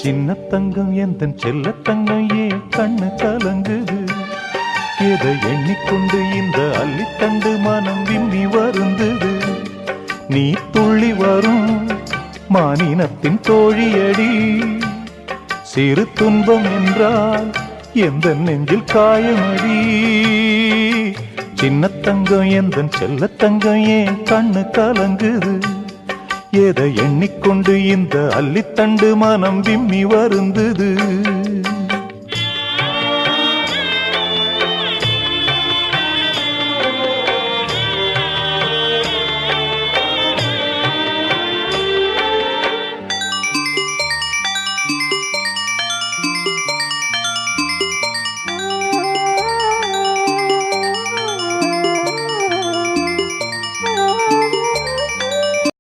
சின்ன தங்கம் எந்தன் செல்ல தங்கம் ஏன் கண்ணு கலங்குது? எதை எண்ணிக்கொண்டு இந்த அள்ளித்தண்டு மனம் விம்மி வருந்தது? நீ துள்ளி வரும் மானினத்தின் தோழியடி. சிறு துன்பம் என்றால் எந்த நெஞ்சில் காயமடி. சின்ன தங்கம் எந்தன் செல்ல தங்கம் ஏன் கண்ணு கலங்குது? எதை எண்ணிக்கொண்டு இந்த அள்ளித்தண்டு மனம் விம்மி வருந்தது?